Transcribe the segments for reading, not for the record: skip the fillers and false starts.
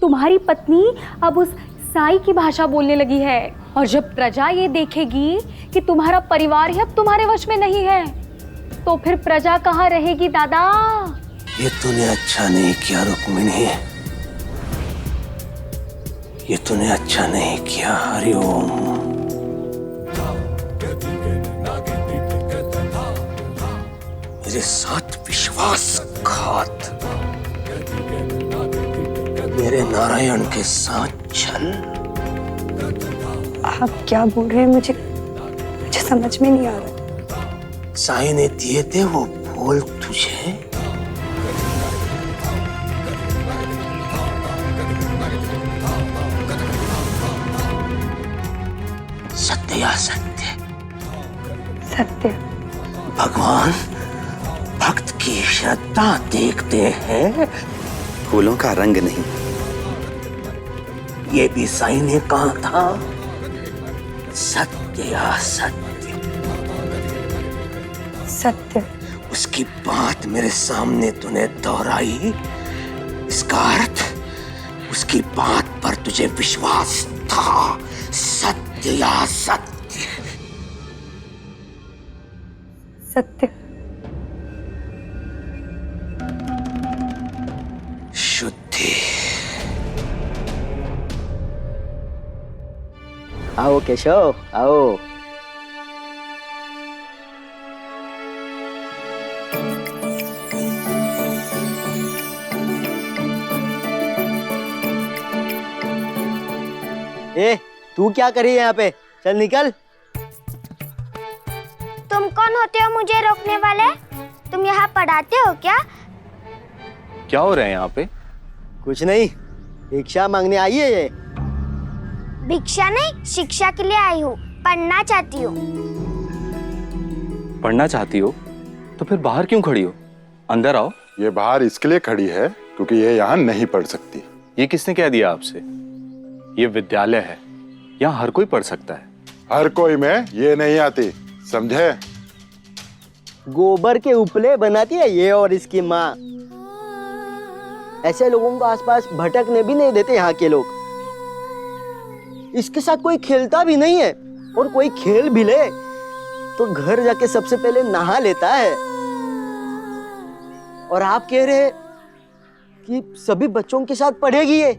तुम्हारी पत्नी अब उस साई की भाषा बोलने लगी है, और जब प्रजा ये देखेगी कि तुम्हारा परिवार ही अब तुम्हारे वश में नहीं है, तो फिर प्रजा कहाँ रहेगी दादा? ये तूने अच्छा नहीं किया रुक्मिणी, ये तूने अच्छा नहीं किया। हरिओम। मेरे साथ विश्वासघात, मेरे नारायण के साथ छल। आप क्या बोल रहे हैं? मुझे समझ में नहीं आ रहा। साई ने दिए थे वो फूल तुझे, सत्य या सत्य? सत्य। भगवान भक्त की श्रद्धा देखते हैं, फूलों का रंग नहीं। ये भी साई ने कहा था, सत्य या सत्य? सत्य। उसकी बात मेरे सामने तूने दोहराई, इसका अर्थ उसकी बात पर तुझे विश्वास था। सत्य या सत्य? सत्य। शुद्धि। आओ केशव, आओ। ए, तू क्या कर रही है यहाँ पे? चल निकल। तुम कौन होते हो मुझे रोकने वाले? तुम यहाँ पढ़ाते हो क्या? क्या हो रहा है यहाँ पे? कुछ नहीं, भिक्षा मांगने आई है ये। भिक्षा नहीं, शिक्षा के लिए आई हूँ। पढ़ना चाहती हूँ। पढ़ना चाहती हो तो फिर बाहर क्यों खड़ी हो? अंदर आओ। ये बाहर इसके लिए खड़ी है क्योंकि ये यहाँ नहीं पढ़ सकती। ये किसने कह दिया आपसे? ये विद्यालय है, यहाँ हर कोई पढ़ सकता है। हर कोई में ये नहीं आती, समझे? गोबर के उपले बनाती है ये और इसकी माँ। ऐसे लोगों को आसपास भटकने भी नहीं देते यहाँ के लोग। इसके साथ कोई खेलता भी नहीं है, और कोई खेल भी ले तो घर जाके सबसे पहले नहा लेता है। और आप कह रहे हैं कि सभी बच्चों के साथ पढ़ेगी ये?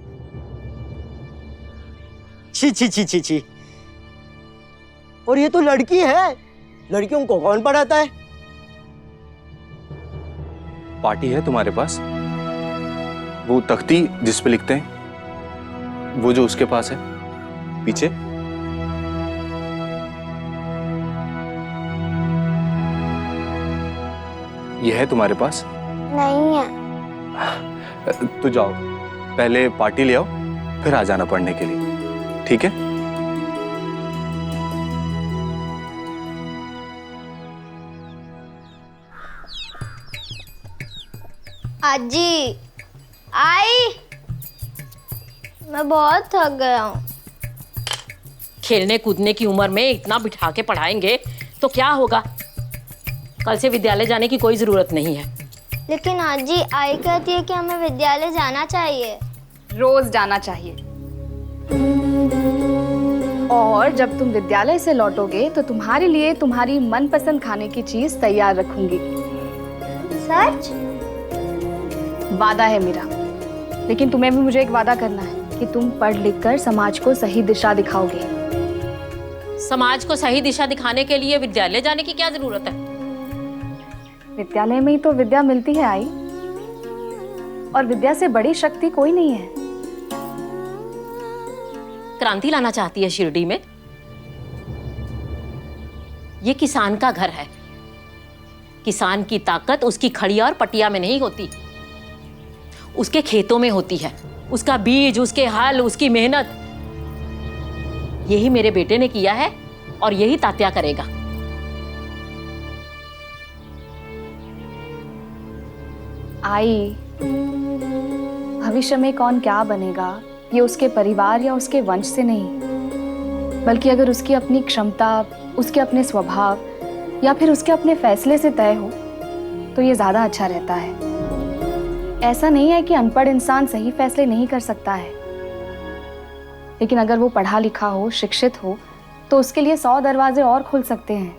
छी छी छी छी छी। और ये तो लड़की है, लड़कियों को कौन पढ़ाता है? पार्टी है तुम्हारे पास? वो तख्ती जिस पे लिखते हैं, वो जो उसके पास है पीछे। ये है तुम्हारे पास? नहीं है। तो जाओ, पहले पार्टी ले आओ, फिर आ जाना पढ़ने के लिए, ठीक है? आजी आई, मैं बहुत थक गया हूँ। खेलने कूदने की उम्र में इतना बिठा के पढ़ाएंगे तो क्या होगा? कल से विद्यालय जाने की कोई जरूरत नहीं है। लेकिन आजी, आई कहती है कि हमें विद्यालय जाना चाहिए। रोज जाना चाहिए। और जब तुम विद्यालय से लौटोगे तो तुम्हारे लिए तुम्हारी मनपसंद खाने की चीज तैयार रखूंगी। सच? वादा है मेरा। लेकिन तुम्हें भी मुझे एक वादा करना है कि तुम पढ़ लिख कर समाज को सही दिशा दिखाओगे। समाज को सही दिशा दिखाने के लिए विद्यालय जाने की क्या जरूरत है? विद्यालय में ही तो विद्या मिलती है आई, और विद्या से बड़ी शक्ति कोई नहीं है। क्रांति लाना चाहती है शिरडी में? ये किसान का घर है। किसान की ताकत उसकी खड़िया और पटिया में नहीं होती, उसके खेतों में होती है। उसका बीज, उसके हल, उसकी मेहनत। यही मेरे बेटे ने किया है और यही तात्या करेगा। आई, भविष्य में कौन क्या बनेगा ये उसके परिवार या उसके वंश से नहीं, बल्कि अगर उसकी अपनी क्षमता, उसके अपने स्वभाव या फिर उसके अपने फैसले से तय हो तो ये ज्यादा अच्छा रहता है। ऐसा नहीं है कि अनपढ़ इंसान सही फैसले नहीं कर सकता है, लेकिन अगर वो पढ़ा लिखा हो, शिक्षित हो, तो उसके लिए 100 दरवाजे और खुल सकते हैं।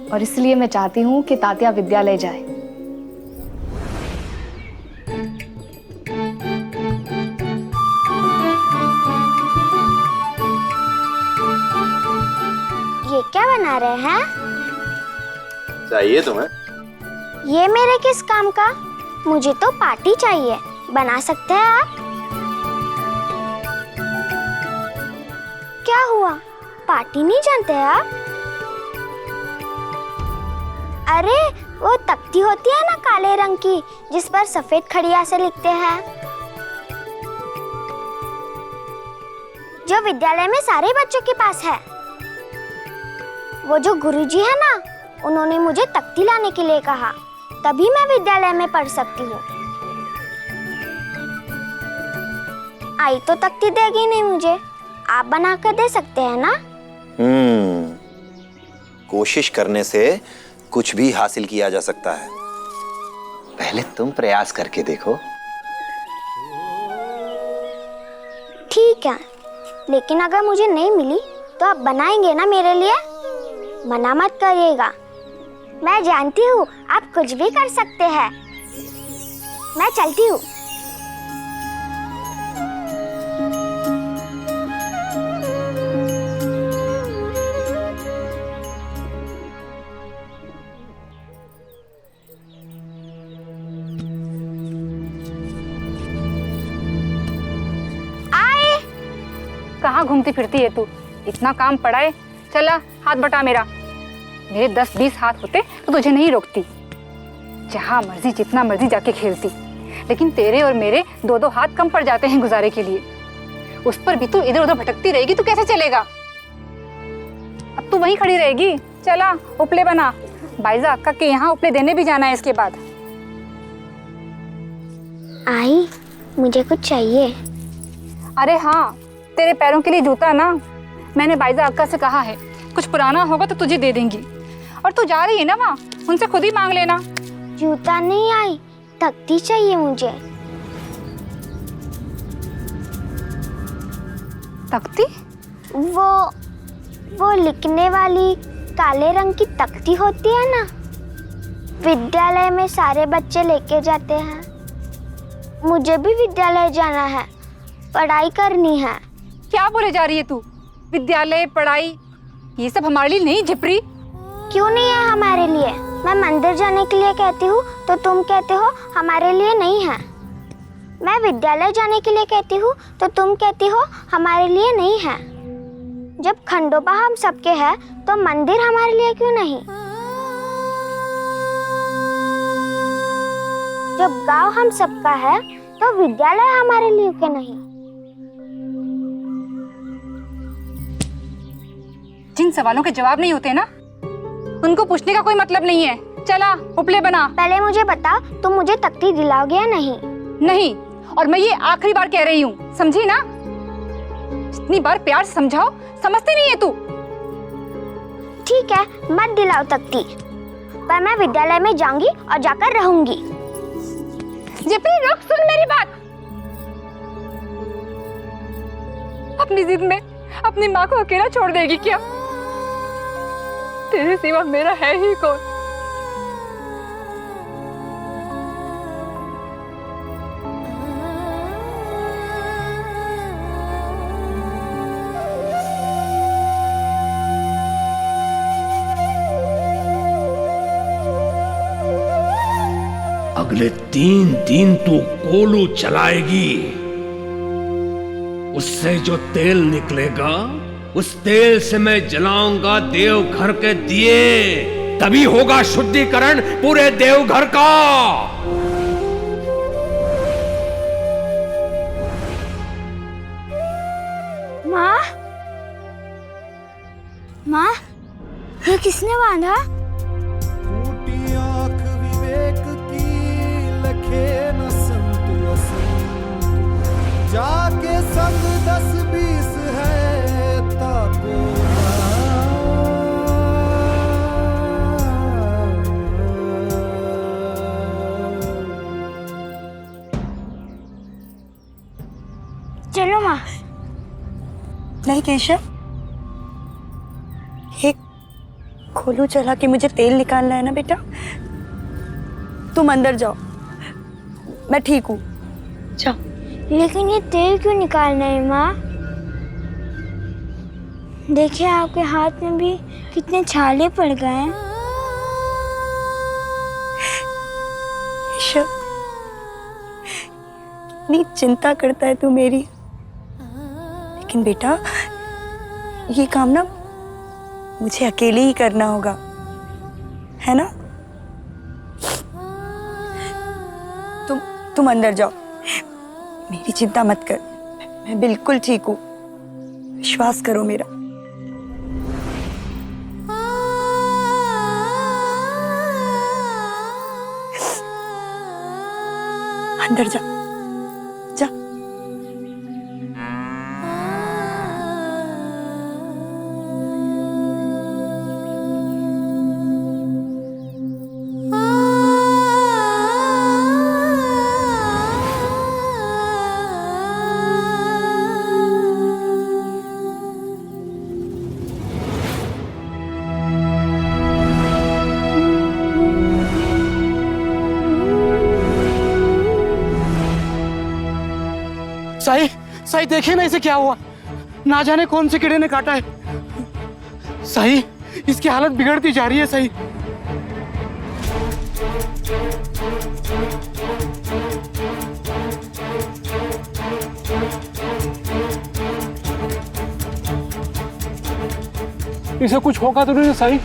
और इसलिए मैं चाहती हूँ कि तात्या विद्यालय जाए। ये क्या बना रहे हैं? चाहिए तुम्हें? ये मेरे किस काम का? मुझे तो पार्टी चाहिए। बना सकते हैं आप? क्या हुआ? पार्टी नहीं जानते आप? अरे वो तख्ती होती है ना काले रंग की, जिस पर सफेद खड़िया से लिखते हैं, जो विद्यालय में सारे बच्चों के पास है। वो जो गुरुजी है ना, उन्होंने मुझे तख्ती लाने के लिए कहा, तभी मैं विद्यालय में पढ़ सकती हूँ। आई तो तख्ती देगी नहीं मुझे, आप बना कर दे सकते हैं ना? कोशिश करने से कुछ भी हासिल किया जा सकता है। पहले तुम प्रयास करके देखो। ठीक है, लेकिन अगर मुझे नहीं मिली तो आप बनाएंगे ना मेरे लिए? मना मत करिएगा। मैं जानती हूँ आप कुछ भी कर सकते हैं। मैं चलती हूँ। कहाँ घूमती फिरती है तू? इतना काम पड़ा है। चला हाथ बटा मेरा। मेरे 10-20 हाथ होते तो तुझे नहीं रोकती, जहाँ मर्जी जितना मर्जी जाके खेलती, लेकिन तेरे और मेरे 2-2 हाथ कम पड़ जाते हैं गुजारे के लिए। उस पर भी तू इधर उधर भटकती रहेगी तो कैसे चलेगा? अब तू वहीं खड़ी रहेगी। चला उपले बना, बाइजा अक्का के यहाँ उपले देने भी जाना है इसके बाद। आई, मुझे कुछ चाहिए। अरे हाँ, तेरे पैरों के लिए जूता ना। मैंने बाइजा अक्का से कहा है, कुछ पुराना होगा तो तुझे दे देंगी। और तू जा रही है ना वहाँ, उनसे खुद ही मांग लेना। जूता नहीं आई, तख्ती चाहिए मुझे। तख्ती? वो लिखने वाली काले रंग की तख्ती होती है ना, विद्यालय में सारे बच्चे लेके जाते हैं। मुझे भी विद्यालय जाना है, पढ़ाई करनी है। क्या बोले जा रही है तू? विद्यालय, पढ़ाई, ये सब हमारे लिए नहीं झिपरी। क्यों नहीं है हमारे लिए? मैं मंदिर जाने के लिए कहती हूँ तो तुम कहते हो हमारे लिए नहीं है। मैं विद्यालय जाने के लिए कहती हूँ तो तुम कहती हो हमारे लिए नहीं है। जब खंडोबा हम सबके है तो मंदिर हमारे लिए क्यों नहीं? जब गांव हम सबका है तो विद्यालय हमारे लिए क्यों नहीं? जिन सवालों के जवाब नहीं होते ना, उनको पूछने का कोई मतलब नहीं है। चला उपले बना। पहले मुझे बताओ, तुम मुझे तख्ती दिलाओगे या नहीं? नहीं, और मैं ये आखिरी बार कह रही हूँ, समझी ना? जितनी बार प्यार से समझाओ, समझती नहीं है तू। ठीक है, मत दिलाओ तख्ती, पर मैं विद्यालय में जाऊंगी और जाकर रहूंगी। जिपरी रुक, सुन मेरी बात। अपनी जिद में अपनी माँ को अकेला छोड़ देगी क्या? तेरे सिवा मेरा है ही कौन? अगले 3 दिन तू कोलू चलाएगी, उससे जो तेल निकलेगा उस तेल से मैं जलाऊंगा देवघर के दिए, तभी होगा शुद्धिकरण पूरे देवघर का। माँ, माँ, ये किसने बांधा? टूटी आँख विवेक की, लखे न संत असंत, जाके संग 10-20 है ताको चलो माँ। नहीं केशव, ये खोलू चला के मुझे तेल निकालना है ना बेटा। तुम अंदर जाओ, मैं ठीक हूँ, जाओ। लेकिन ये तेल क्यों निकालना है माँ? देखिए आपके हाथ में भी कितने छाले पड़ गए हैं। केशव, कितनी चिंता करता है तू मेरी। लेकिन बेटा, ये काम ना मुझे अकेले ही करना होगा, है ना? तुम अंदर जाओ, मेरी चिंता मत कर, मैं बिल्कुल ठीक हूँ, विश्वास करो मेरा। अंदर जा, जा। साई, साई देखिए ना इसे क्या हुआ, ना जाने कौन से कीड़े ने काटा है। साई, इसकी हालत बिगड़ती जा रही है साई। इसे कुछ होगा तो नहीं साई?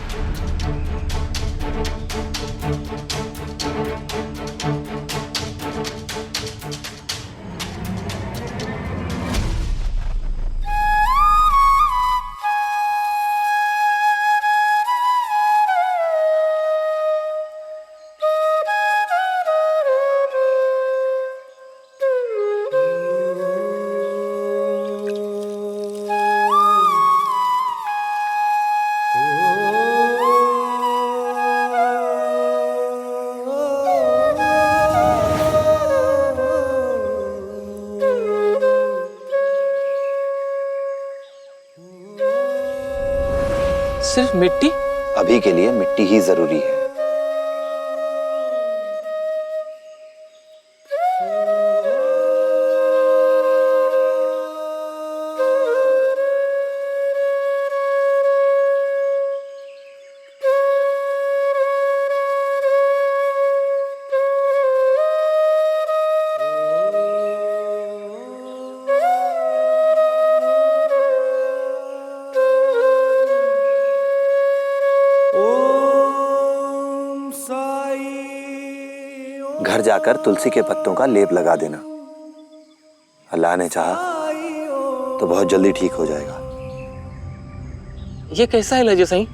सिर्फ मिट्टी? अभी के लिए मिट्टी ही जरूरी है। घर जाकर तुलसी के पत्तों का लेप लगा देना। अल्लाह ने चाहा तो बहुत जल्दी ठीक हो जाएगा। ये कैसा इलाज है साईं?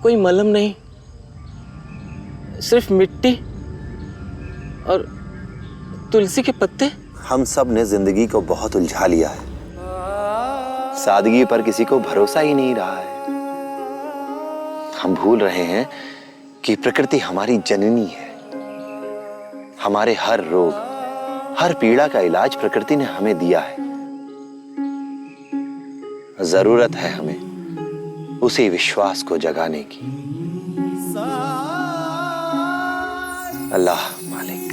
कोई मलहम नहीं, सिर्फ मिट्टी और तुलसी के पत्ते? हम सब ने जिंदगी को बहुत उलझा लिया है, सादगी पर किसी को भरोसा ही नहीं रहा है। हम भूल रहे हैं कि प्रकृति हमारी जननी है। हमारे हर रोग, हर पीड़ा का इलाज प्रकृति ने हमें दिया है। जरूरत है हमें उसी विश्वास को जगाने की। अल्लाह मालिक।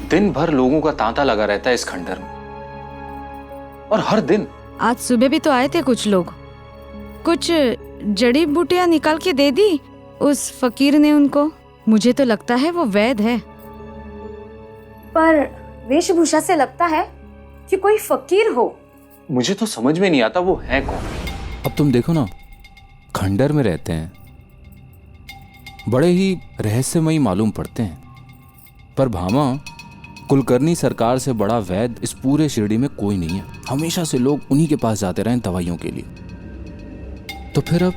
दिन भर लोगों का तांता लगा रहता है इस खंडर में, और हर दिन। आज सुबह भी तो आए थे कुछ लोग, कुछ जड़ी बूटियां निकाल के दे दी उस फकीर ने उनको। मुझे तो लगता है वो वैद्य है। पर वेशभूषा से लगता है कि कोई फकीर हो। मुझे तो समझ में नहीं आता वो है कौन। अब तुम देखो ना, खंडर में रहते हैं, बड़े ही रहस्यमयी मालूम पड़ते हैं, पर भामा कुलकर्णी सरकार से बड़ा वैद्य इस पूरे शिरडी में कोई नहीं है। हमेशा से लोग उन्हीं के पास जाते रहे दवाइयों के लिए, तो फिर अब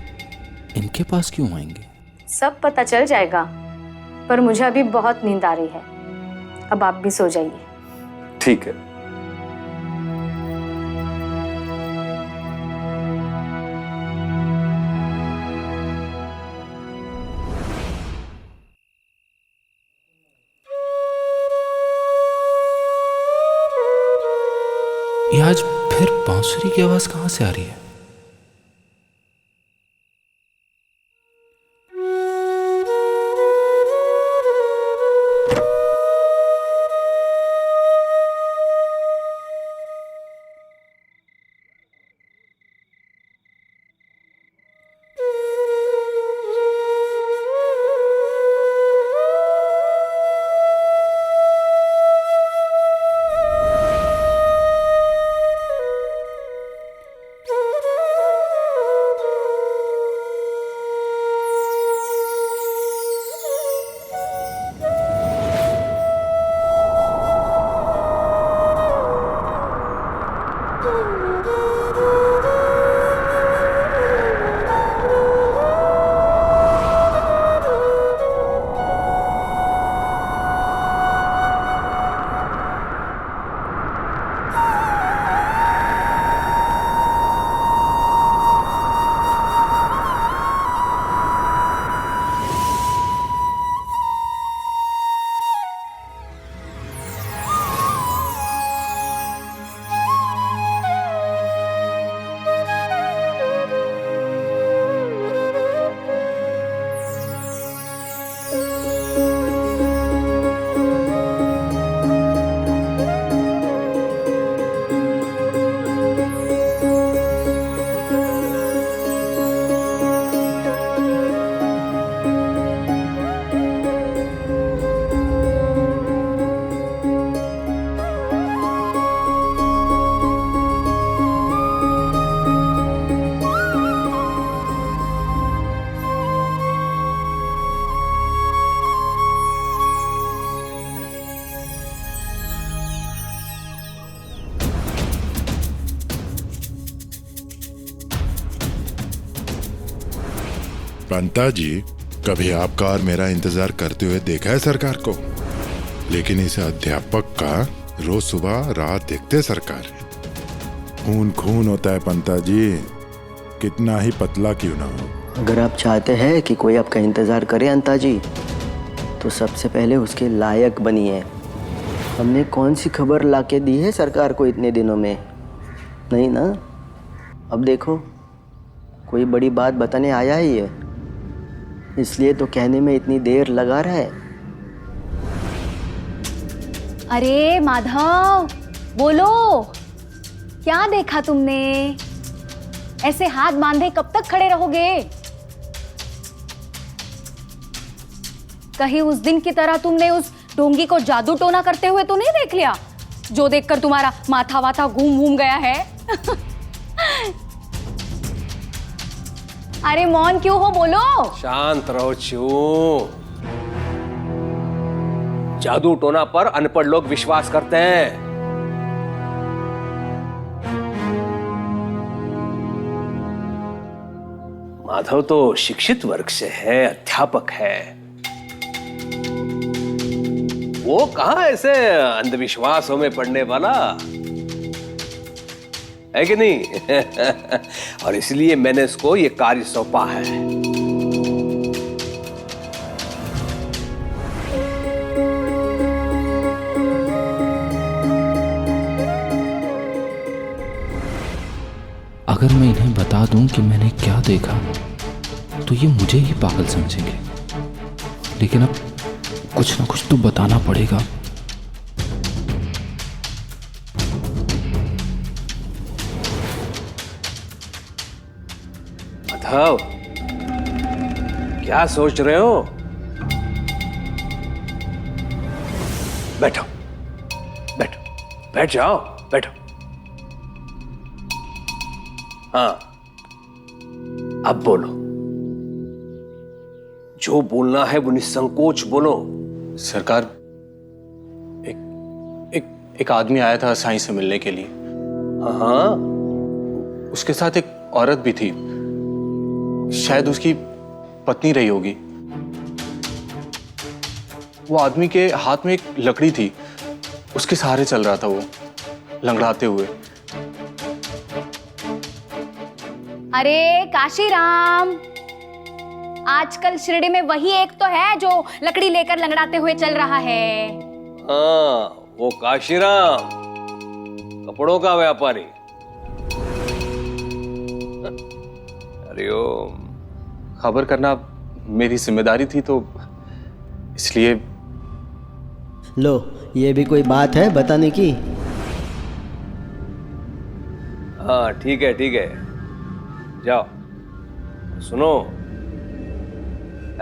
इनके पास क्यों आएंगे? सब पता चल जाएगा, पर मुझे अभी बहुत नींद आ रही है। अब आप भी सो जाइए। ठीक है। आज फिर बांसुरी की आवाज कहां से आ रही है? पंता जी, कभी आपका और मेरा इंतजार करते हुए देखा है सरकार को? लेकिन इस अध्यापक का रोज सुबह रात देखते सरकार। खून खून होता है पंता जी, कितना ही पतला क्यों ना हो। अगर आप चाहते हैं कि कोई आपका इंतजार करे अंता जी, तो सबसे पहले उसके लायक बनिए। हमने कौन सी खबर लाके दी है सरकार को इतने दिनों में? नहीं ना? अब देखो, कोई बड़ी बात बताने आया ही है, इसलिए तो कहने में इतनी देर लगा रहा है। अरे माधव, बोलो, क्या देखा तुमने? ऐसे हाथ बांधे कब तक खड़े रहोगे? कहीं उस दिन की तरह तुमने उस ढोंगी को जादू टोना करते हुए तो नहीं देख लिया, जो देखकर तुम्हारा माथा वाथा घूम घूम गया है? अरे मौन क्यों हो, बोलो। शांत रहो चू। जादू टोना पर अनपढ़ लोग विश्वास करते हैं। माधव तो शिक्षित वर्ग से है, अध्यापक है। वो कहां ऐसे अंधविश्वासों में पड़ने वाला है कि नहीं? और इसलिए मैंने इसको ये कार्य सौंपा है। अगर मैं इन्हें बता दूं कि मैंने क्या देखा तो ये मुझे ही पागल समझेंगे, लेकिन अब कुछ ना कुछ तो बताना पड़ेगा। माधव, क्या सोच रहे हो? बैठो बैठो, बैठ जाओ, बैठो। हाँ, अब बोलो, जो बोलना है वो निसंकोच बोलो। सरकार, एक आदमी आया था साईं से मिलने के लिए। हाँ, उसके साथ एक औरत भी थी, शायद उसकी पत्नी रही होगी। वो आदमी के हाथ में एक लकड़ी थी, उसके सहारे चल रहा था वो, लंगड़ाते हुए। अरे काशीराम, आजकल शिरडी में वही एक तो है जो लकड़ी लेकर लंगड़ाते हुए चल रहा है। हाँ, वो काशीराम। कपड़ों का व्यापारी। हरिओम। खबर करना मेरी जिम्मेदारी थी, तो इसलिए। लो, ये भी कोई बात है बताने की? हाँ ठीक है ठीक है, जाओ। सुनो,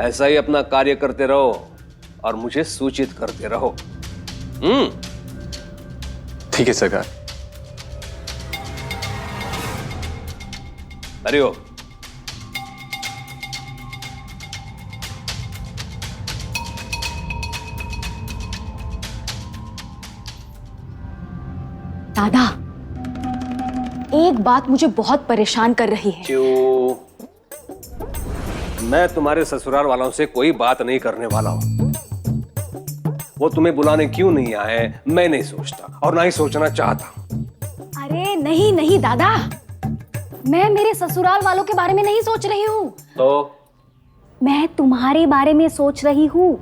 ऐसा ही अपना कार्य करते रहो और मुझे सूचित करते रहो। ठीक है सरकार। हरिओम। दादा, एक बात मुझे बहुत परेशान कर रही है। क्यों? मैं तुम्हारे ससुराल वालों से कोई बात नहीं करने वाला हूं। वो तुम्हें बुलाने क्यों नहीं आए मैं नहीं सोचता, और ना ही सोचना चाहता। अरे नहीं नहीं दादा, मैं मेरे ससुराल वालों के बारे में नहीं सोच रही हूँ। तो मैं तुम्हारे बारे में सोच रही हूँ।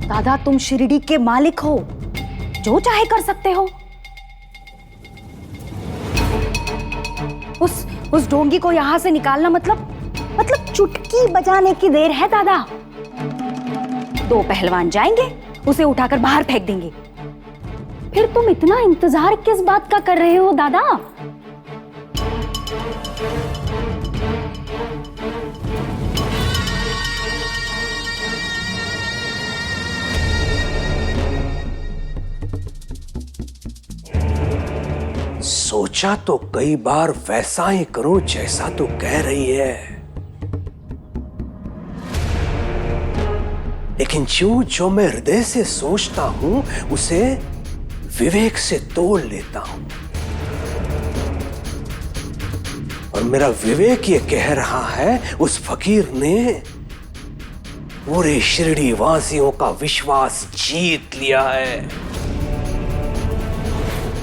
दादा, तुम शिरडी के मालिक हो, जो चाहे कर सकते हो। उस ढोंगी को यहां से निकालना मतलब चुटकी बजाने की देर है दादा। 2 पहलवान जाएंगे, उसे उठाकर बाहर फेंक देंगे। फिर तुम इतना इंतजार किस बात का कर रहे हो दादा? सोचा तो कई बार वैसा ही करो जैसा तो कह रही है, लेकिन जो मैं हृदय से सोचता हूं उसे विवेक से तोल लेता हूं। और मेरा विवेक ये कह रहा है, उस फकीर ने पूरे शिरडी वासियों का विश्वास जीत लिया है।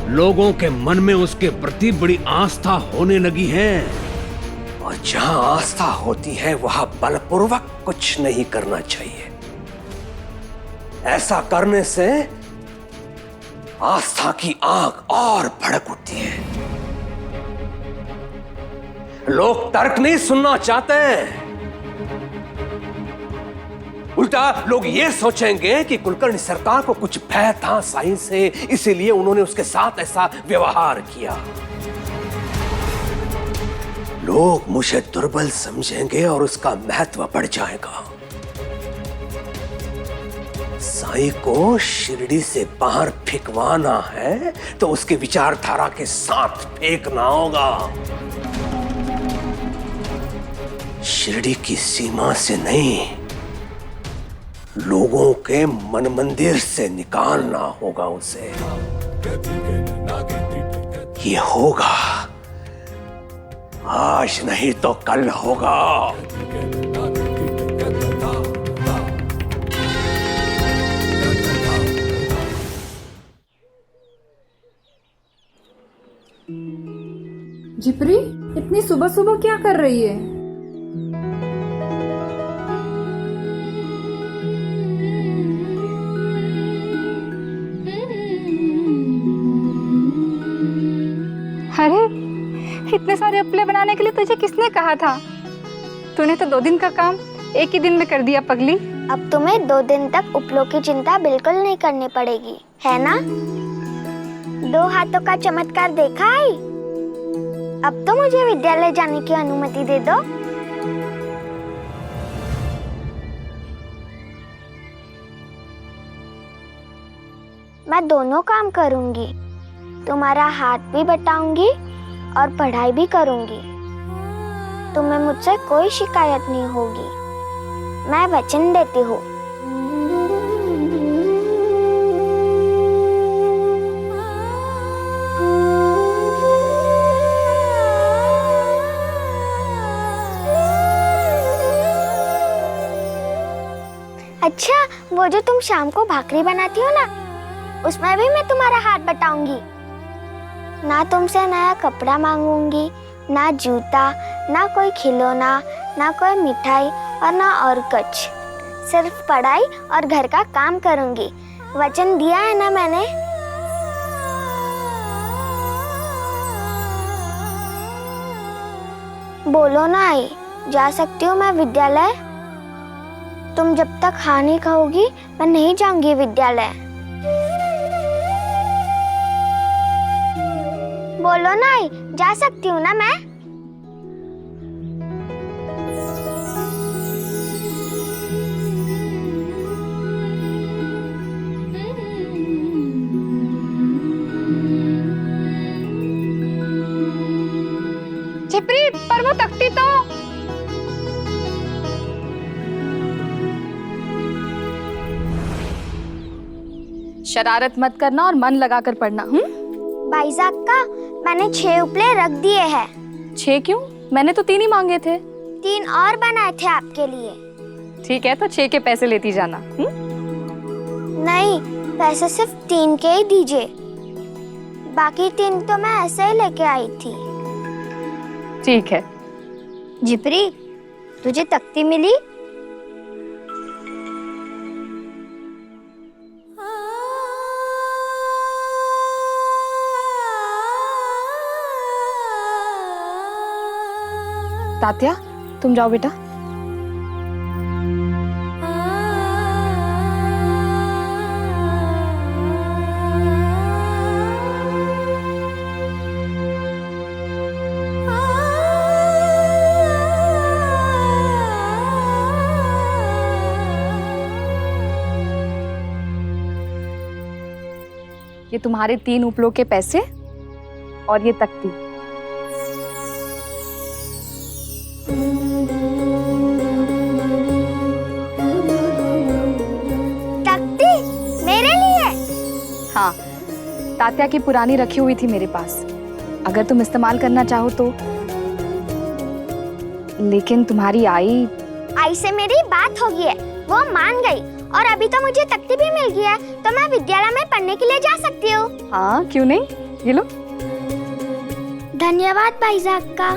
लोगों के मन में उसके प्रति बड़ी आस्था होने लगी है, और जहां आस्था होती है वहां बलपूर्वक कुछ नहीं करना चाहिए। ऐसा करने से आस्था की आग और भड़क उठती है। लोग तर्क नहीं सुनना चाहते, उल्टा लोग ये सोचेंगे कि कुलकर्णी सरकार को कुछ भय था साईं से, इसीलिए उन्होंने उसके साथ ऐसा व्यवहार किया। लोग मुझे दुर्बल समझेंगे और उसका महत्व बढ़ जाएगा। साईं को शिरडी से बाहर फेंकवाना है तो उसके विचारधारा के साथ फेंकना होगा। शिरडी की सीमा से नहीं, लोगों के मन मंदिर से निकालना होगा उसे। ये होगा, आज नहीं तो कल होगा। जिपरी, इतनी सुबह सुबह क्या कर रही है? अरे, इतने सारे अपले बनाने के लिए तुझे किसने कहा था? तूने तो 2 दिन का काम 1 ही दिन में कर दिया पगली। अब तुम्हें 2 दिन तक उपलों की चिंता बिल्कुल नहीं करनी पड़ेगी, है ना? 2 हाथों का चमत्कार देखा है? अब तो मुझे विद्यालय जाने की अनुमति दे दो। मैं दोनों काम करूंगी, तुम्हारा हाथ भी बटाऊंगी और पढ़ाई भी करूंगी। तुम्हें मुझसे कोई शिकायत नहीं होगी, मैं वचन देती हूँ। अच्छा, वो जो तुम शाम को भाकरी बनाती हो ना, उसमें भी मैं तुम्हारा हाथ बटाऊंगी। ना तुमसे नया कपड़ा मांगूंगी, ना जूता, ना कोई खिलौना, ना कोई मिठाई और ना और कुछ। सिर्फ पढ़ाई और घर का काम करूंगी। वचन दिया है ना मैंने। बोलो ना आई, जा सकती हूँ मैं विद्यालय? तुम जब तक हाँ नहीं कहोगी मैं नहीं जाऊंगी विद्यालय। बोलो ना आई, जा सकती हूँ ना मैं? छिपरी, पर वो तख्ती तो। शरारत मत करना और मन लगाकर पढ़ना। भाईजाक का मैंने 6 उपले रख दिए हैं। 6 क्यों? मैंने तो 3 ही मांगे थे। 3 और बनाए थे आपके लिए। ठीक है, तो 6 के पैसे लेती जाना। नहीं, पैसे सिर्फ 3 के ही दीजिए, बाकी 3 तो मैं ऐसे ही लेके आई थी। ठीक है। जिपरी, तुझे तख्ती मिली? तात्या, तुम जाओ बेटा। ये तुम्हारे 3 उपलों के पैसे और ये तख्ती। तख्ती मेरे लिए? हाँ, तात्या की पुरानी रखी हुई थी मेरे पास, अगर तुम इस्तेमाल करना चाहो तो। लेकिन तुम्हारी आई से मेरी बात हो गई है, वो मान गई, और अभी तो मुझे तख्ती भी मिल गया है, तो मैं विद्यालय में पढ़ने के लिए जा सकती हूँ। हाँ, क्यों नहीं? ये लो। धन्यवाद भाईजाक का।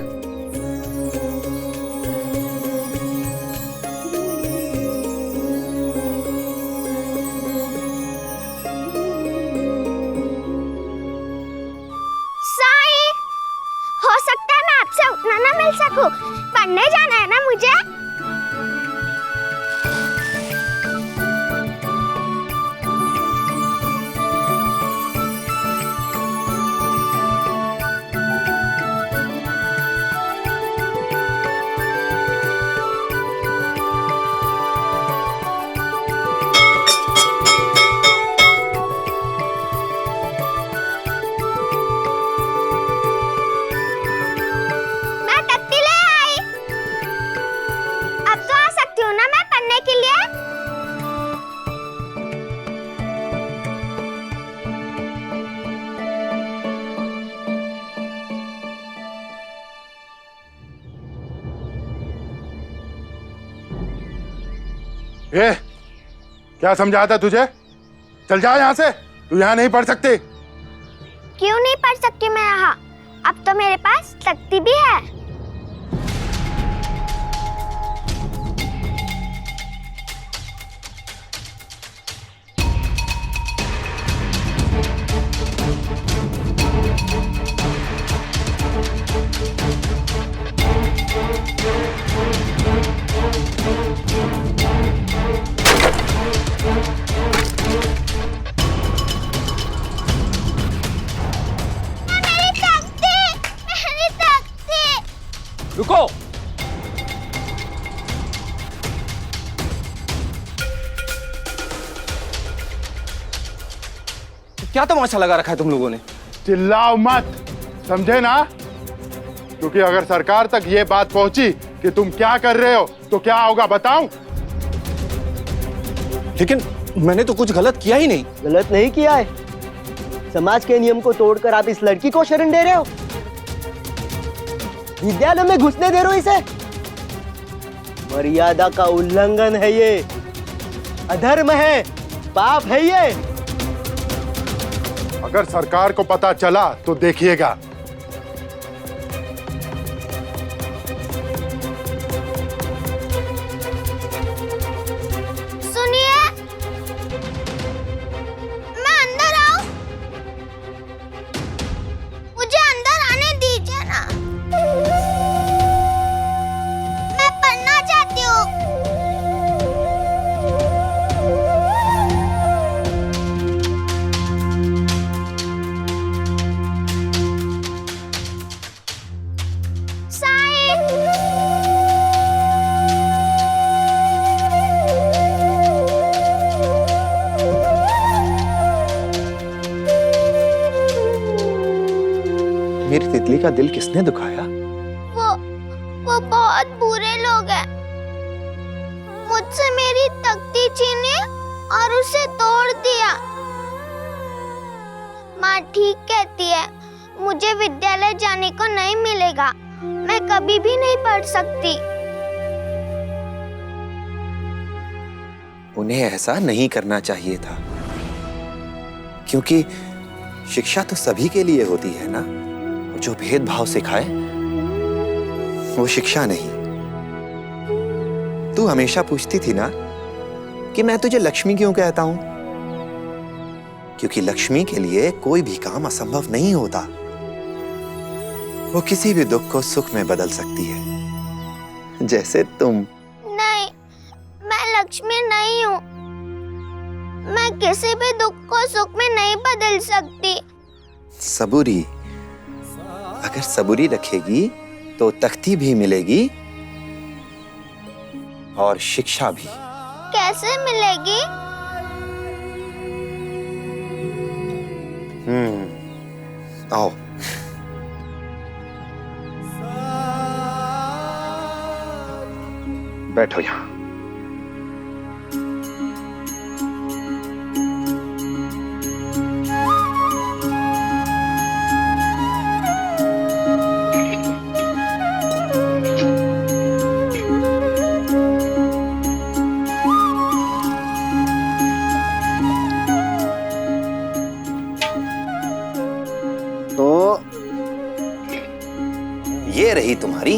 साई, हो सकता है मैं आपसे उतना ना मिल सकूं, पढ़ने जाना है ना मुझे। ए, क्या समझाता तुझे? चल जा यहाँ से, तू यहाँ नहीं पढ़ सकती। क्यों नहीं पढ़ सकती मैं यहाँ? अब तो मेरे पास तख्ती भी है। रुको। क्या तमाशा लगा रखा है तुम लोगों ने? चिल्लाओ मत, समझे ना? क्योंकि अगर सरकार तक ये बात पहुंची कि तुम क्या कर रहे हो तो क्या होगा बताऊं? लेकिन मैंने तो कुछ गलत किया ही नहीं। गलत नहीं किया है, समाज के नियम को तोड़कर आप इस लड़की को शरण दे रहे हो, विद्यालय में घुसने दे रहे हो इसे। मर्यादा का उल्लंघन है ये, अधर्म है, पाप है ये। अगर सरकार को पता चला तो देखिएगा। सुनिए, मैं अंदर आऊं? मुझे अंदर आने दीजिए ना। मेरी तितली का दिल किसने दुखाया? वो बहुत बुरे लोग हैं। मुझसे मेरी तख्ती छीनी और उसे तोड़ दिया। माँ ठीक कहती है, मुझे विद्यालय जाने को नहीं मिलेगा। मैं कभी भी नहीं पढ़ सकती। उन्हें ऐसा नहीं करना चाहिए था, क्योंकि शिक्षा तो सभी के लिए होती है ना। जो भेदभाव सिखाए वो शिक्षा नहीं। तू हमेशा पूछती थी ना कि मैं तुझे लक्ष्मी क्यों कहता हूं, क्योंकि लक्ष्मी के लिए कोई भी काम असंभव नहीं होता। वो किसी भी दुख को सुख में बदल सकती है, जैसे तुम। नहीं, मैं लक्ष्मी नहीं हूँ। मैं किसी भी दुख को सुख में नहीं बदल सकती। सबूरी, अगर सबूरी रखेगी तो तख्ती भी मिलेगी और शिक्षा भी। कैसे मिलेगी? आओ। बैठो यहां। तो ये रही तुम्हारी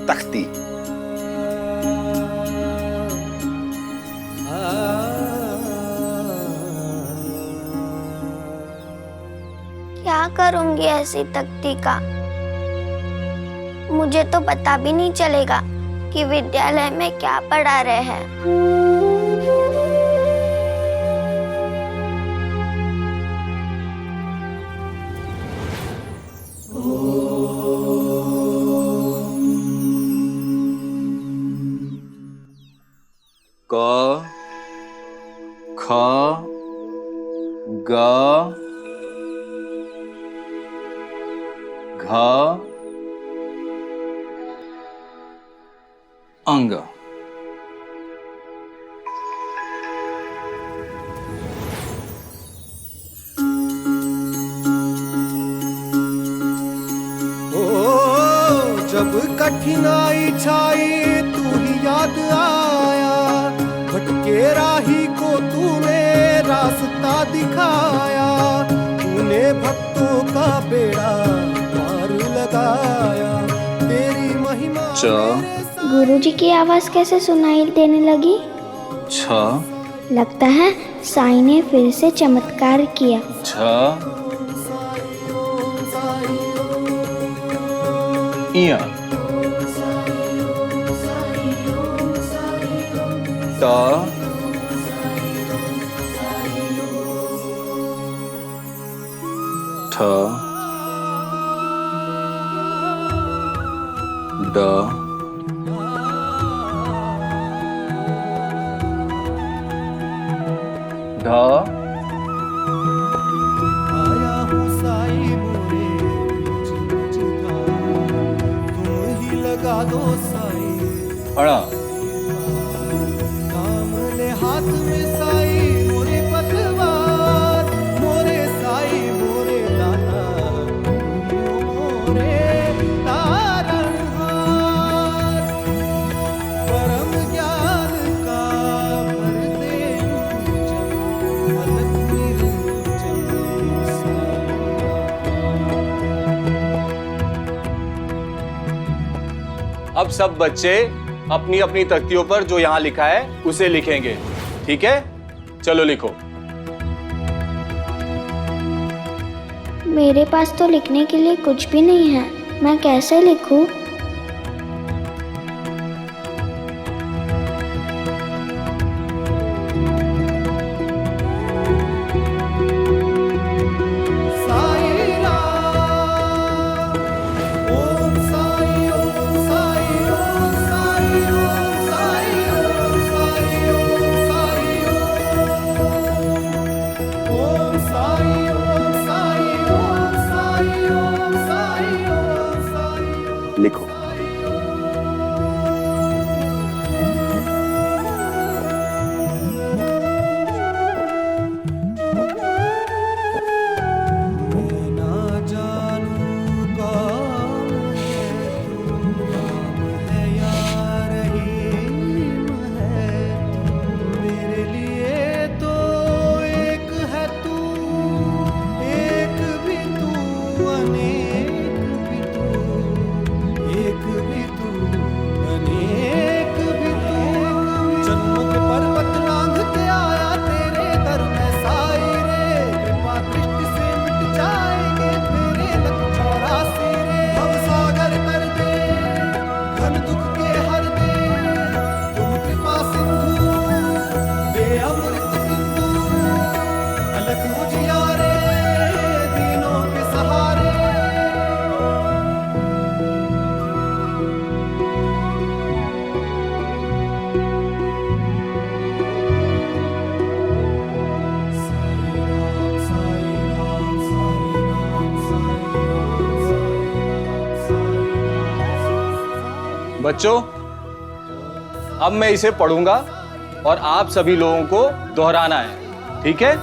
तख्ती। क्या करूंगी ऐसी तख्ती का? मुझे तो पता भी नहीं चलेगा कि विद्यालय में क्या पढ़ा रहे हैं। क ख ग घ अंग। जब कठिनाई छाई तू ही याद आया, भटके राही को तूने रास्ता दिखाया, तूने भक्तों का बेड़ा पार लगाया, तेरी महिमा। गुरुजी की आवाज कैसे सुनाई देने लगी? छ लगता है साईं ने फिर से चमत्कार किया। छ इया ट ठ ड ढ आया हूँ साईं मोरे बीच मझधार, तुम ही लगा दो साईं अड़ा काम ले हाथ में साईं मोरी पतवार, मोरे साईं मोरे दाता मोरे तारणहार, परम ज्ञान का परदे अलग अब सब बच्चे अपनी अपनी तख्तियों पर जो यहाँ लिखा है उसे लिखेंगे, ठीक है? चलो लिखो। मेरे पास तो लिखने के लिए कुछ भी नहीं है, मैं कैसे लिखूं? ओम साई ओम साई ओम साई ओम साई लिखो। बच्चों, अब मैं इसे पढ़ूंगा और आप सभी लोगों को दोहराना है, ठीक है?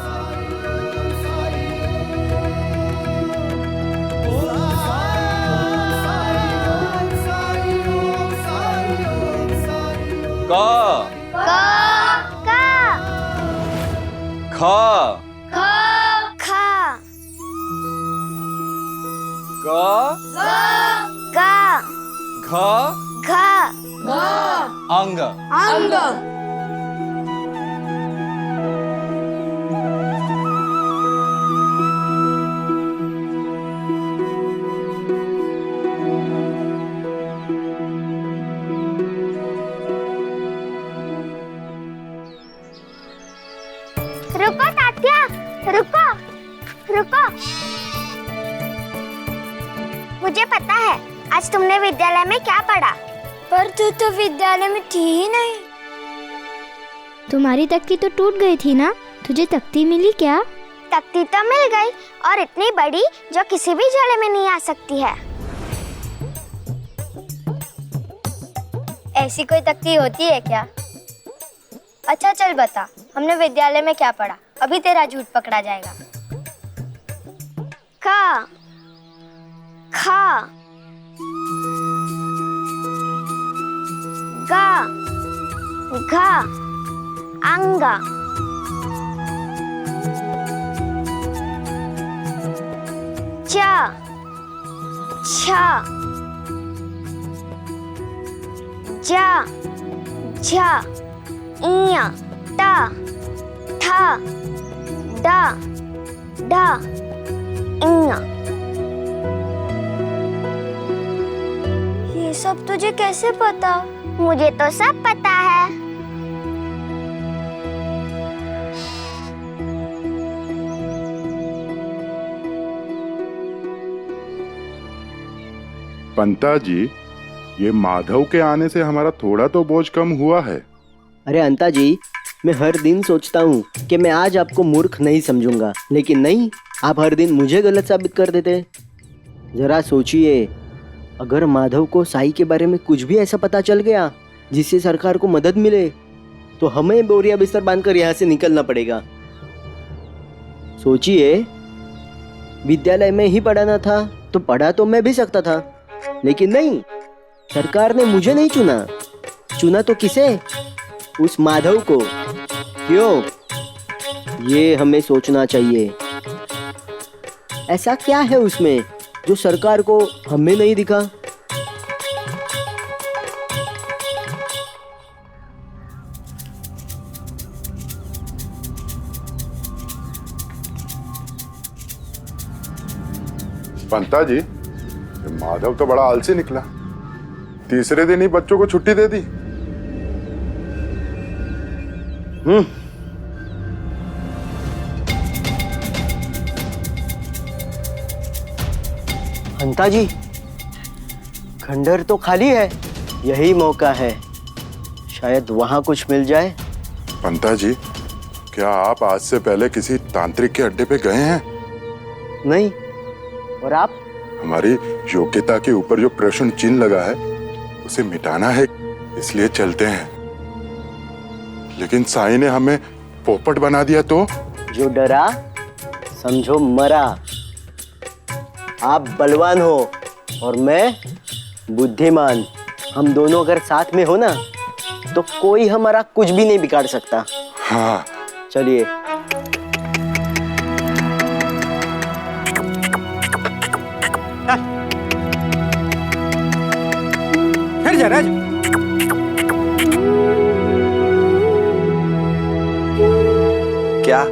क ख ग घ अंग रुको तात्या, रुको रुको। मुझे पता है आज तुमने विद्यालय में क्या पढ़ा। पर तू तो विद्यालय में थी ही नहीं। तुम्हारी तख्ती तो टूट गई थी ना, तुझे तख्ती मिली क्या? तख्ती तो मिल गई, और इतनी बड़ी जो किसी भी झोले में नहीं आ सकती है। ऐसी कोई तख्ती होती है क्या? अच्छा चल बता, हमने विद्यालय में क्या पढ़ा, अभी तेरा झूठ पकड़ा जाएगा। क ख ग घ अंग च छ ज झ ञ ट ठ ड ढ ङ। ये सब तुझे कैसे पता? मुझे तो सब पता है। पंता जी, ये माधव के आने से हमारा थोड़ा तो बोझ कम हुआ है। अरे अंता जी, मैं हर दिन सोचता हूँ कि मैं आज आपको मूर्ख नहीं समझूंगा, लेकिन नहीं, आप हर दिन मुझे गलत साबित कर देते। जरा सोचिए, अगर माधव को साई के बारे में कुछ भी ऐसा पता चल गया जिससे सरकार को मदद मिले, तो हमें बोरिया बिस्तर बांधकर यहाँ से निकलना पड़ेगा। सोचिए, विद्यालय में ही पढ़ाना था तो पढ़ा तो मैं भी सकता था, लेकिन नहीं, सरकार ने मुझे नहीं चुना। चुना तो किसे? उस माधव को। क्यों? ये हमें सोचना चाहिए। ऐसा क्या है उसमें जो सरकार को हमें नहीं दिखा? पंता जी, माधव तो बड़ा आलसी निकला। तीसरे दिन ही बच्चों को छुट्टी दे दी। अंता जी, खंडर तो खाली है, यही मौका है, शायद वहां कुछ मिल जाए। पंता जी, क्या आप आज से पहले किसी तांत्रिक के अड्डे पे गए हैं? नहीं। और आप? हमारी योग्यता के ऊपर जो प्रश्न चिन्ह लगा है उसे मिटाना है, इसलिए चलते हैं। लेकिन साईं ने हमें पोपट बना दिया तो? जो डरा समझो मरा। आप बलवान हो और मैं बुद्धिमान। हम दोनों अगर साथ में हो ना तो कोई हमारा कुछ भी नहीं बिगाड़ सकता। हाँ चलिए। फिर जा राज। क्या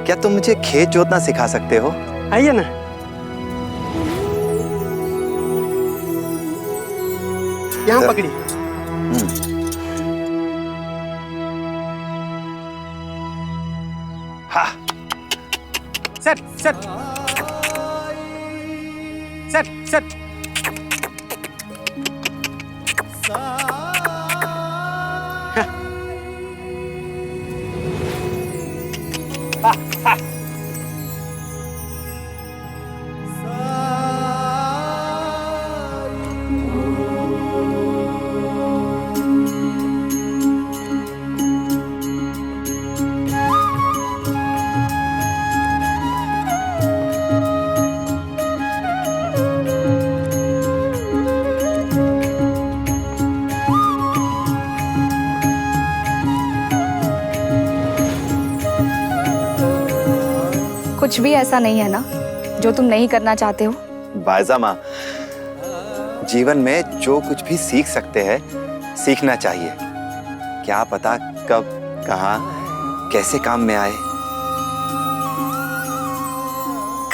क्या तुम मुझे खेत जोतना सिखा सकते हो? आइए ना। यहाँ पकड़ी। हाँ। सट सट सट सट। कुछ भी ऐसा नहीं है ना जो तुम नहीं करना चाहते हो? बायजा माँ, जीवन में जो कुछ भी सीख सकते हैं सीखना चाहिए। क्या पता कब कहाँ कैसे काम में आए।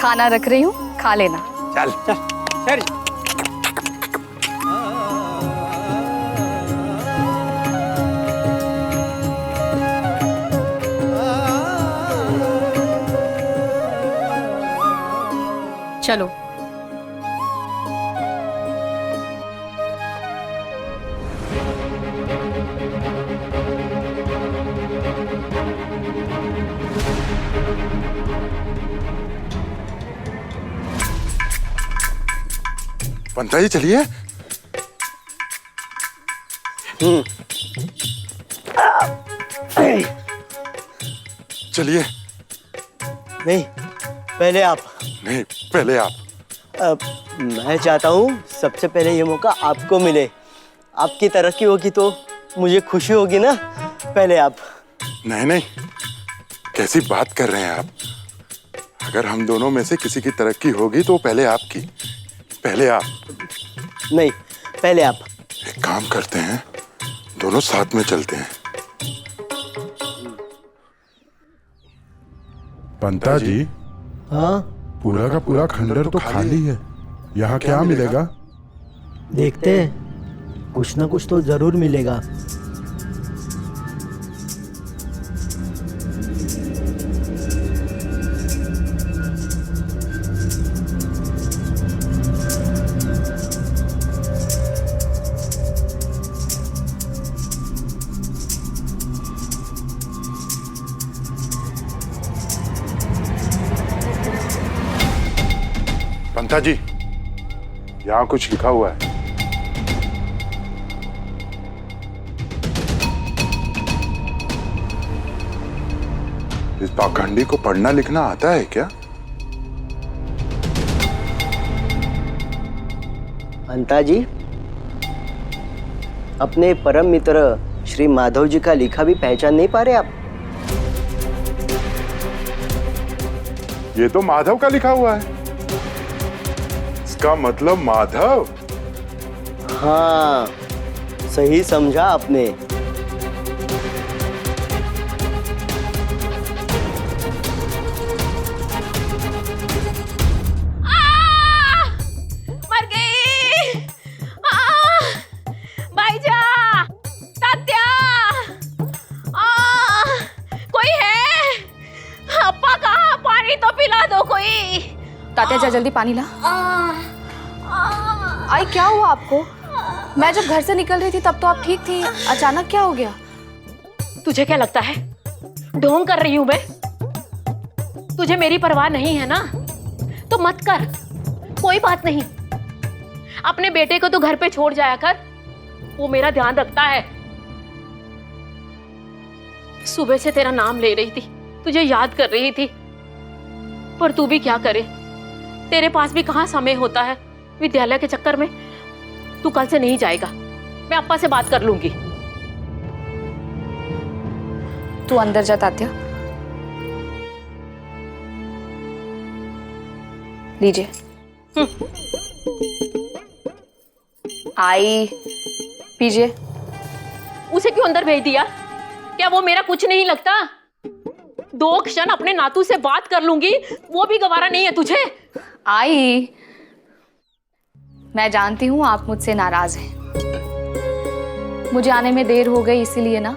खाना रख रही हूँ, खा लेना। चल चल चल। चलो। पंता जी चलिए। चलिए। नहीं, पहले आप। नहीं, पहले आप। मैं चाहता हूँ सबसे पहले ये मौका आपको मिले। आपकी तरक्की होगी तो मुझे खुशी होगी ना। पहले आप। नहीं नहीं, कैसी बात कर रहे हैं आप? अगर हम दोनों में से किसी की तरक्की होगी तो पहले आपकी। पहले आप। नहीं, पहले आप। एक काम करते हैं, दोनों साथ में चलते हैं। पंता जी। हाँ? पूरा का पूरा खंडर तो खाली है, यहाँ क्या मिलेगा? देखते हैं, कुछ ना कुछ तो जरूर मिलेगा। पंता जी, यहाँ कुछ लिखा हुआ है। इस पाखंडी को पढ़ना लिखना आता है क्या? अंता जी, अपने परम मित्र श्री माधव जी का लिखा भी पहचान नहीं पा रहे आप? ये तो माधव का लिखा हुआ है। इसका मतलब माधव। हाँ, सही समझा आपने। मर गई। भाईजा, तात्या, कोई है? अप्पा कहाँ? पानी तो पिला दो कोई। तात्या जा जल्दी पानी ला। आई क्या हुआ आपको? मैं जब घर से निकल रही थी तब तो आप ठीक थी, अचानक क्या हो गया? तुझे क्या लगता है ढोंग कर रही हूं मैं? तुझे मेरी परवाह नहीं है ना, तो मत कर। कोई बात नहीं, अपने बेटे को तो घर पे छोड़ जाया कर, वो मेरा ध्यान रखता है। सुबह से तेरा नाम ले रही थी, तुझे याद कर रही थी, पर तू भी क्या करे, तेरे पास भी कहाँ समय होता है विद्यालय के चक्कर में। तू कल से नहीं जाएगा, मैं अप्पा से बात कर लूंगी। तू अंदर जा तात्या। लीजिए। आई पीजिए। उसे क्यों अंदर भेज दिया? क्या वो मेरा कुछ नहीं लगता? 2 क्षण अपने नातू से बात कर लूंगी, वो भी गवारा नहीं है तुझे? आई, मैं जानती हूं आप मुझसे नाराज हैं। मुझे आने में देर हो गई इसीलिए ना,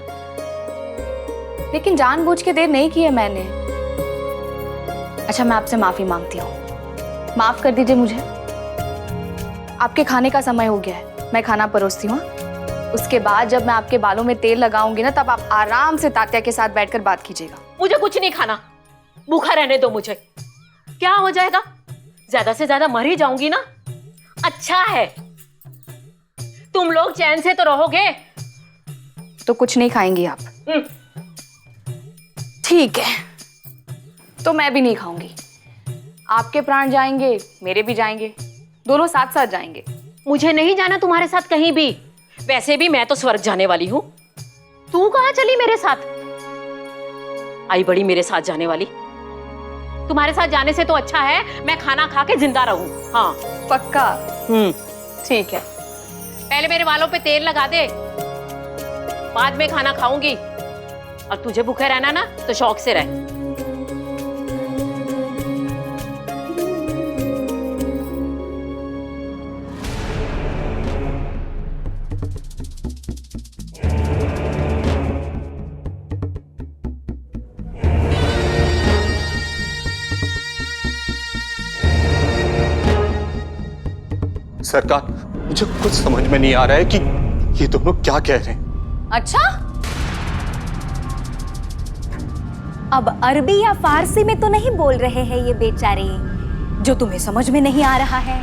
लेकिन जानबूझ के देर नहीं की है मैंने। अच्छा, मैं आपसे माफी मांगती हूँ, माफ कर दीजिए मुझे। आपके खाने का समय हो गया है, मैं खाना परोसती हूँ। उसके बाद जब मैं आपके बालों में तेल लगाऊंगी ना, तब आप आराम से तात्या के साथ बैठकर बात कीजिएगा। मुझे कुछ नहीं खाना, भूखा रहने दो मुझे। क्या हो जाएगा, ज्यादा से ज्यादा मर ही जाऊंगी ना। अच्छा है, तुम लोग चैन से तो रहोगे। तो कुछ नहीं खाएंगी आप? ठीक है, तो मैं भी नहीं खाऊंगी। आपके प्राण जाएंगे, मेरे भी जाएंगे, दोनों साथ साथ जाएंगे। मुझे नहीं जाना तुम्हारे साथ कहीं भी। वैसे भी मैं तो स्वर्ग जाने वाली हूँ, तू कहाँ चली मेरे साथ? आई बड़ी मेरे साथ जाने वाली। तुम्हारे साथ जाने से तो अच्छा है मैं खाना खा के जिंदा रहूं। हाँ पक्का? ठीक है। पहले मेरे बालों पे तेल लगा दे, बाद में खाना खाऊंगी। और तुझे भूखे रहना ना तो शौक से रह। सरकार, मुझे कुछ समझ में नहीं आ रहा है कि ये दोनों क्या कह रहे हैं। अच्छा, अब अरबी या फारसी में तो नहीं बोल रहे हैं ये बेचारे, जो तुम्हें समझ में नहीं आ रहा है?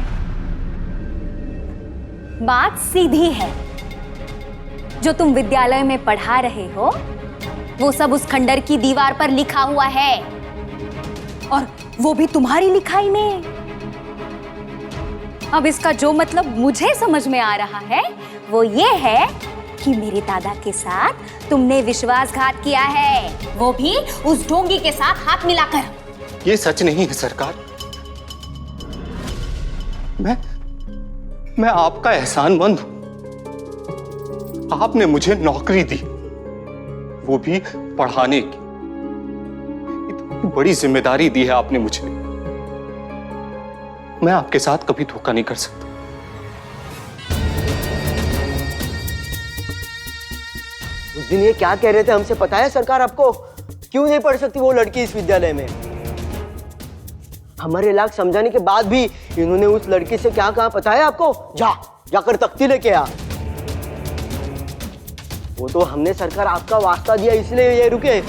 बात सीधी है, जो तुम विद्यालय में पढ़ा रहे हो वो सब उस खंडर की दीवार पर लिखा हुआ है, और वो भी तुम्हारी लिखाई में। अब इसका जो मतलब मुझे समझ में आ रहा है वो ये है कि मेरे दादा के साथ तुमने विश्वासघात किया है, वो भी उस ढोंगी के साथ हाथ मिलाकर। ये सच नहीं है सरकार। मैं आपका एहसानमंद हूं। आपने मुझे नौकरी दी, वो भी पढ़ाने की। इतनी बड़ी जिम्मेदारी दी है आपने मुझे, मैं आपके साथ कभी धोखा नहीं कर सकता। उस दिन ये क्या कह रहे थे हमसे पता है सरकार आपको? क्यों नहीं पढ़ सकती वो लड़की इस विद्यालय में? हमारे लाख समझाने के बाद भी इन्होंने उस लड़की से क्या कहा पता है आपको? जाकर तख्ती लेके आ। वो तो हमने सरकार आपका वास्ता दिया इसलिए ये रुके।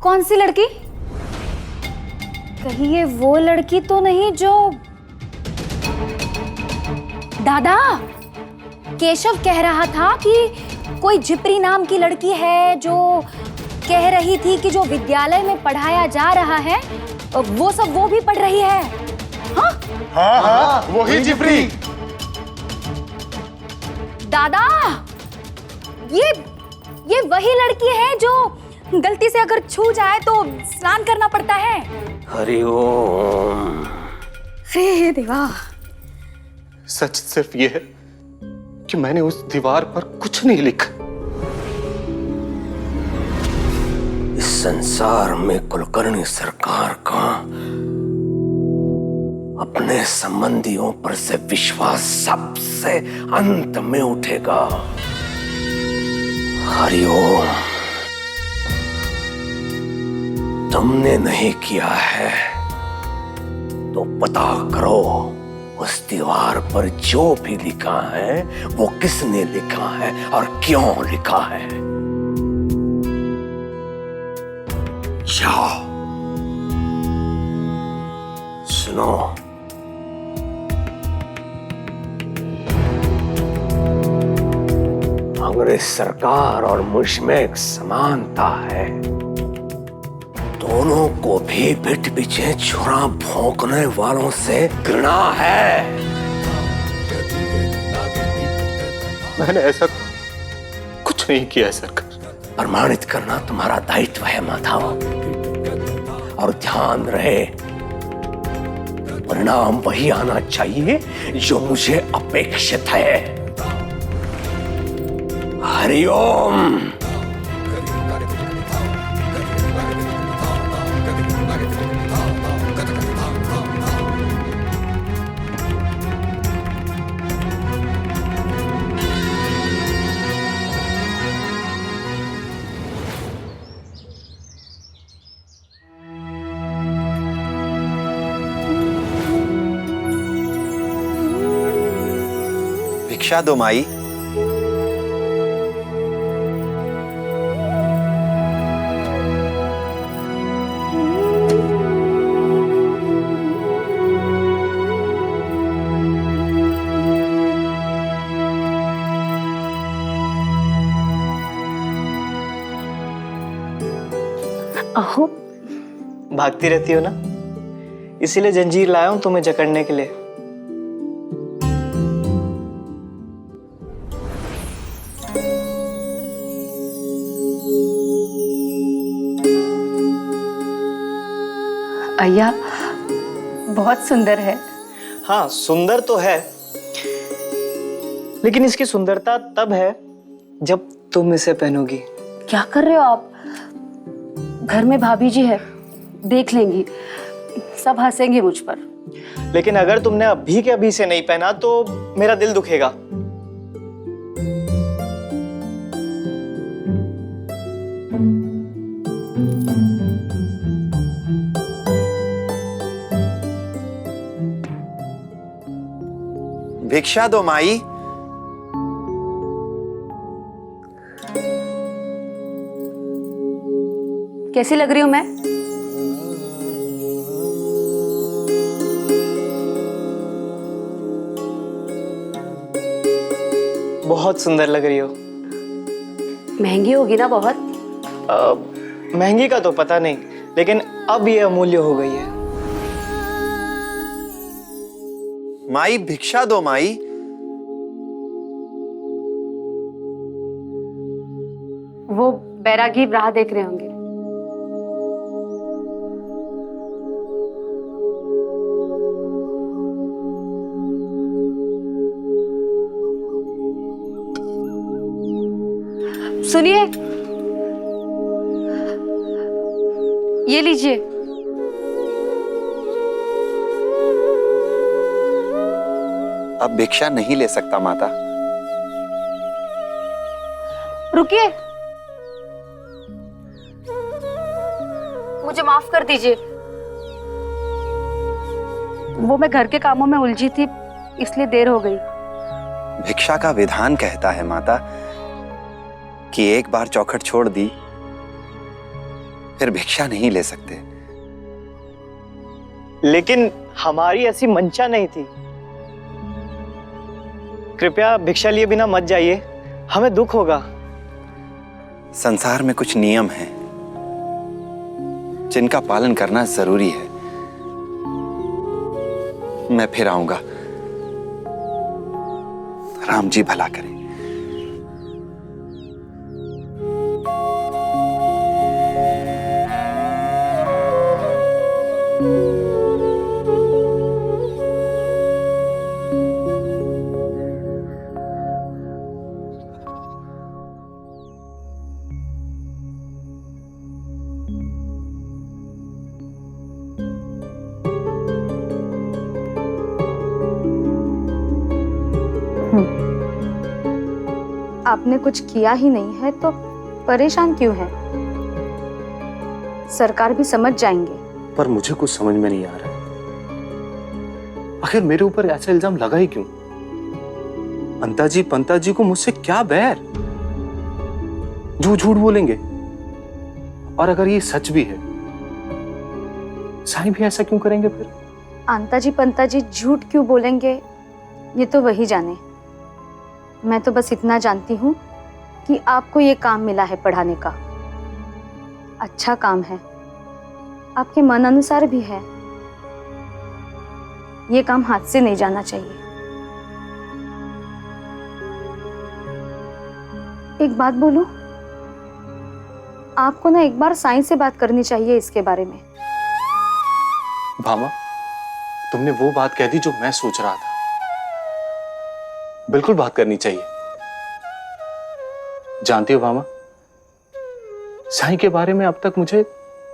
कौन सी लड़की? कहीं ये वो लड़की तो नहीं जो दादा केशव कह रहा था कि कोई जिप्री नाम की लड़की है जो कह रही थी कि जो विद्यालय में पढ़ाया जा रहा है वो भी पढ़ रही है? हाँ हाँ, वही जिप्री। दादा, ये वही लड़की है जो गलती से अगर छू जाए तो स्नान करना पड़ता है। हरिओम। हे देवा। सच सिर्फ ये है कि मैंने उस दीवार पर कुछ नहीं लिखा। इस संसार में कुलकर्णी सरकार का अपने संबंधियों पर से विश्वास सबसे अंत में उठेगा। हरिओम। तुमने नहीं किया है तो पता करो उस दीवार पर जो भी लिखा है वो किसने लिखा है और क्यों लिखा है। जाओ, सुनो, अंग्रेज सरकार और मुझ में एक समानता है। दोनों को भी पीठ पीछे छुरा भोंकने वालों से घृणा है। मैंने ऐसा कुछ नहीं किया सरकार। प्रमाणित करना तुम्हारा दायित्व है माधव, और ध्यान रहे परिणाम वही आना चाहिए जो मुझे अपेक्षित है। हरिओम। भिक्षा दो माई। अहो, भागती रहती हो ना, इसीलिए जंजीर लाया हूं तुम्हें जकड़ने के लिए। अय्या, बहुत सुंदर है। हाँ, सुंदर तो है, लेकिन इसकी सुंदरता तब है जब तुम इसे पहनोगी। क्या कर रहे हो आप? घर में भाभी जी है, देख लेंगी, सब हंसेंगे मुझ पर। लेकिन अगर तुमने अभी के अभी से नहीं पहना तो मेरा दिल दुखेगा। भिक्षा दो माई। कैसी लग रही हूं मैं? बहुत सुंदर लग रही हो। महंगी होगी ना बहुत? महंगी का तो पता नहीं, लेकिन अब ये अमूल्य हो गई है। माई भिक्षा दो माई। वो बैरागी राह देख रहे होंगे। सुनिए, ये लीजिए। अब भिक्षा नहीं ले सकता माता। रुकिए, मुझे माफ कर दीजिए। वो मैं घर के कामों में उलझी थी, इसलिए देर हो गई। भिक्षा का विधान कहता है माता कि एक बार चौखट छोड़ दी फिर भिक्षा नहीं ले सकते। लेकिन हमारी ऐसी मंशा नहीं थी। कृपया भिक्षा लिए बिना मत जाइए, हमें दुख होगा। संसार में कुछ नियम हैं जिनका पालन करना जरूरी है। मैं फिर आऊंगा। राम जी भला करें। आपने कुछ किया ही नहीं है तो परेशान क्यों हैं? सरकार भी समझ जाएंगे। पर मुझे कुछ समझ में नहीं आ रहा है, आखिर मेरे ऊपर ऐसा इल्जाम लगा ही क्यों? अंताजी पंताजी को मुझसे क्या बैर? जो झूठ बोलेंगे, और अगर ये सच भी है, साईं भी ऐसा क्यों करेंगे फिर? आंता जी पंता जी झूठ क्यों बोलेंगे ये तो वही जाने। मैं तो बस इतना जानती हूँ कि आपको ये काम मिला है पढ़ाने का। अच्छा काम है, आपके मन अनुसार भी है। ये काम हाथ से नहीं जाना चाहिए। एक बात बोलूं, आपको ना एक बार साईं से बात करनी चाहिए इसके बारे में। भामा, तुमने वो बात कह दी जो मैं सोच रहा था। बिल्कुल बात करनी चाहिए। जानती हो भामा, साईं के बारे में अब तक मुझे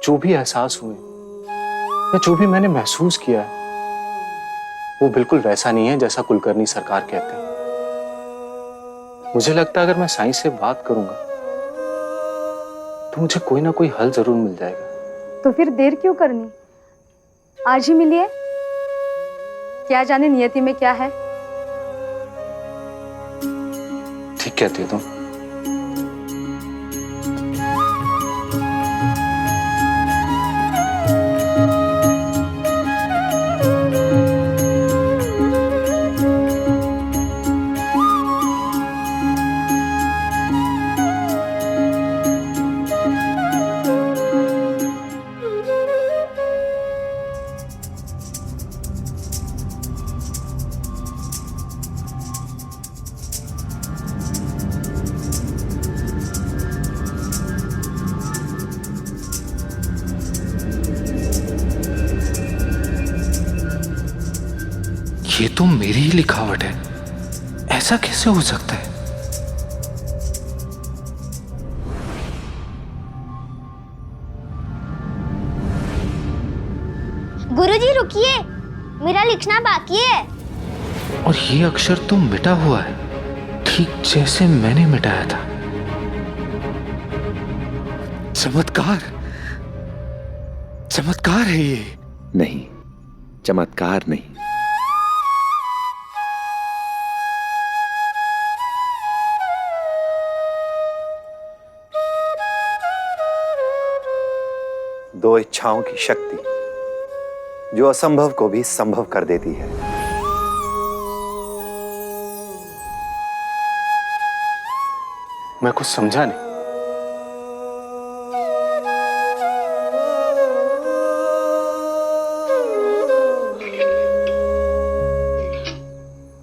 जो भी एहसास हुए या जो भी मैंने महसूस किया है, वो बिल्कुल वैसा नहीं है जैसा कुलकर्णी सरकार कहते हैं। मुझे लगता है अगर मैं साईं से बात करूंगा तो मुझे कोई ना कोई हल जरूर मिल जाएगा। तो फिर देर क्यों करनी, आज ही मिलिए। क्या जाने नियति में क्या है। ठीक कहती हो तुम। ये तो मेरी ही लिखावट है, ऐसा कैसे हो सकता है? गुरुजी रुकिए, मेरा लिखना बाकी है। और ये अक्षर तो मिटा हुआ है, ठीक जैसे मैंने मिटाया था। चमत्कार, चमत्कार है ये। नहीं, चमत्कार नहीं। दो इच्छाओं की शक्ति जो असंभव को भी संभव कर देती है। मैं कुछ समझा नहीं।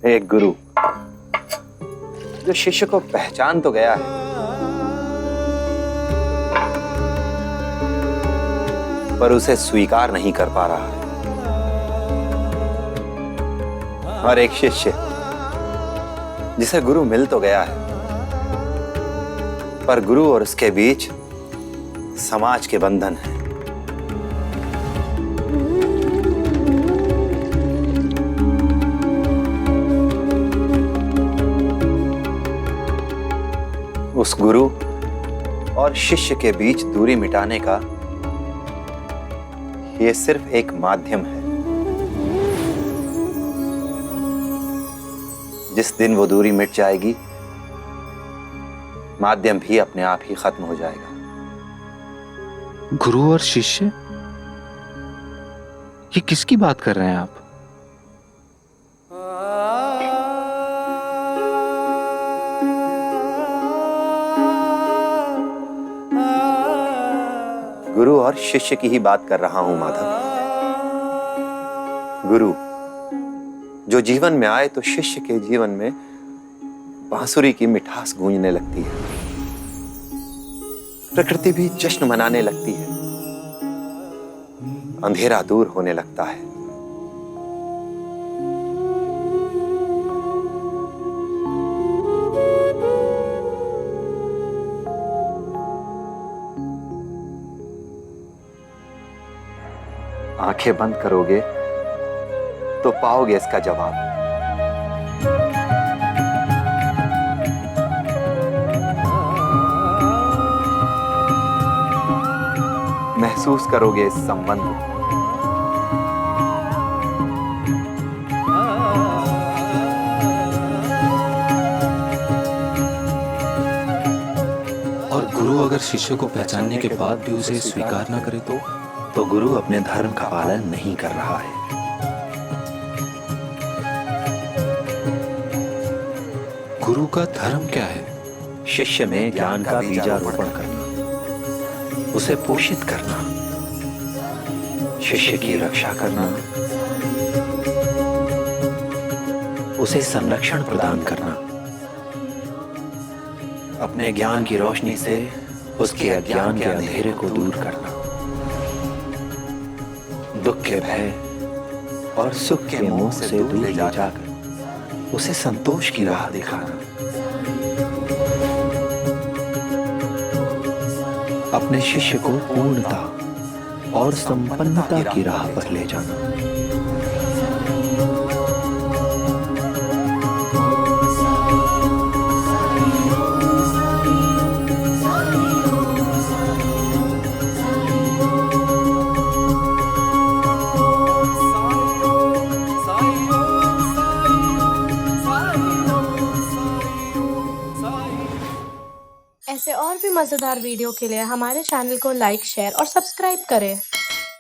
एक गुरु जो शिष्य को पहचान तो गया है, पर उसे स्वीकार नहीं कर पा रहा है। और एक शिष्य जिसे गुरु मिल तो गया है, पर गुरु और उसके बीच समाज के बंधन हैं। उस गुरु और शिष्य के बीच दूरी मिटाने का ये सिर्फ एक माध्यम है। जिस दिन वो दूरी मिट जाएगी, माध्यम भी अपने आप ही खत्म हो जाएगा। गुरु और शिष्य, ये किसकी बात कर रहे हैं आप? गुरु और शिष्य की ही बात कर रहा हूं माधव। गुरु जो जीवन में आए तो शिष्य के जीवन में बांसुरी की मिठास गूंजने लगती है, प्रकृति भी जश्न मनाने लगती है, अंधेरा दूर होने लगता है। आंखें बंद करोगे तो पाओगे इसका जवाब। महसूस करोगे इस संबंध को। और गुरु अगर शिष्य को पहचानने के बाद भी उसे स्वीकार ना करे तो गुरु अपने धर्म का पालन नहीं कर रहा है। गुरु का धर्म क्या है? शिष्य में ज्ञान का बीजारोपण करना, उसे पोषित करना, शिष्य की रक्षा करना, उसे संरक्षण प्रदान करना, अपने ज्ञान की रोशनी से उसके अज्ञान के अंधेरे को दूर करना, दुख के भय और सुख के मोह से दूर ले जाकर उसे संतोष की राह दिखाना, अपने शिष्य को पूर्णता और संपन्नता की राह पर ले जाना। ऐसे और भी मज़ेदार वीडियो के लिए हमारे चैनल को लाइक, शेयर और सब्सक्राइब करें।